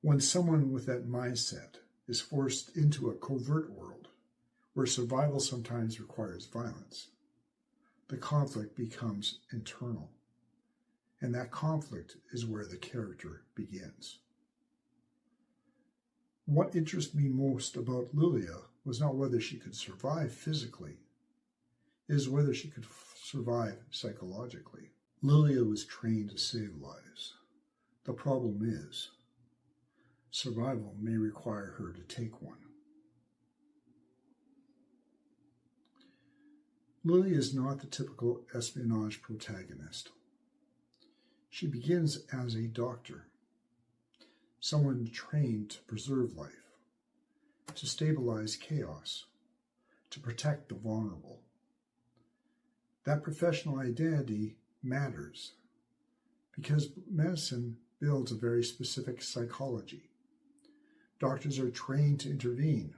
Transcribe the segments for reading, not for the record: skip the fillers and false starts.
When someone with that mindset is forced into a covert world, where survival sometimes requires violence, the conflict becomes internal, and that conflict is where the character begins. What interested me most about Liliya was not whether she could survive physically, it is whether she could survive psychologically. Liliya was trained to save lives. The problem is, survival may require her to take one. Liliya is not the typical espionage protagonist. She begins as a doctor, someone trained to preserve life, to stabilize chaos, to protect the vulnerable. That professional identity matters because medicine builds a very specific psychology. Doctors are trained to intervene,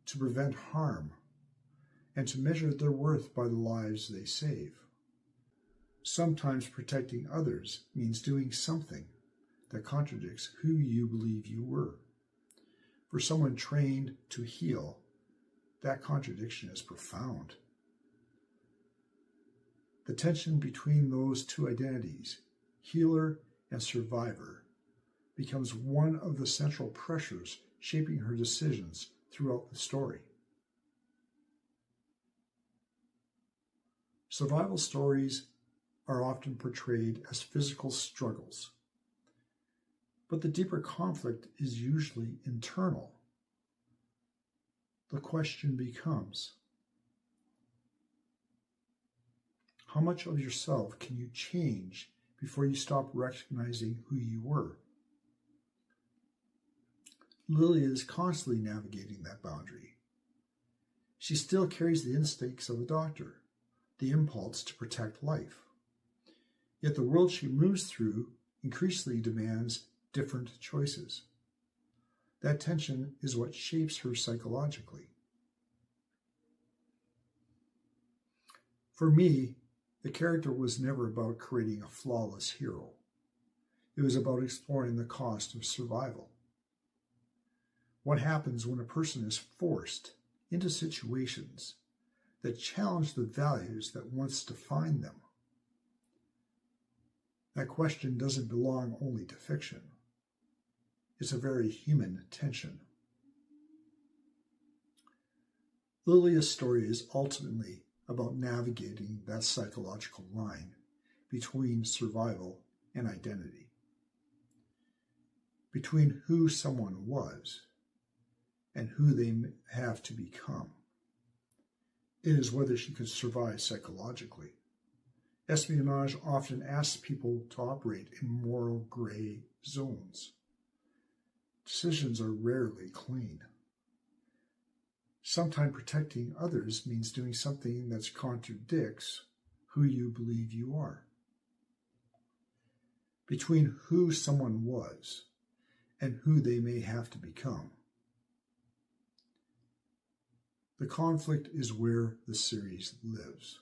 to prevent harm, and to measure their worth by the lives they save. Sometimes protecting others means doing something that contradicts who you believe you were. For someone trained to heal, that contradiction is profound. The tension between those two identities, healer and survivor, becomes one of the central pressures shaping her decisions throughout the story. Survival stories are often portrayed as physical struggles, but the deeper conflict is usually internal. The question becomes, how much of yourself can you change before you stop recognizing who you were? Liliya is constantly navigating that boundary. She still carries the instincts of a doctor, the impulse to protect life. Yet the world she moves through increasingly demands different choices. That tension is what shapes her psychologically. For me, the character was never about creating a flawless hero. It was about exploring the cost of survival. What happens when a person is forced into situations that challenge the values that once defined them? That question doesn't belong only to fiction. It's a very human tension. Liliya's story is ultimately about navigating that psychological line between survival and identity, between who someone was and who they have to become. It is whether she could survive psychologically. Espionage often asks people to operate in moral gray zones. Decisions are rarely clean. Sometimes protecting others means doing something that contradicts who you believe you are. Between who someone was and who they may have to become. The conflict is where the series lives.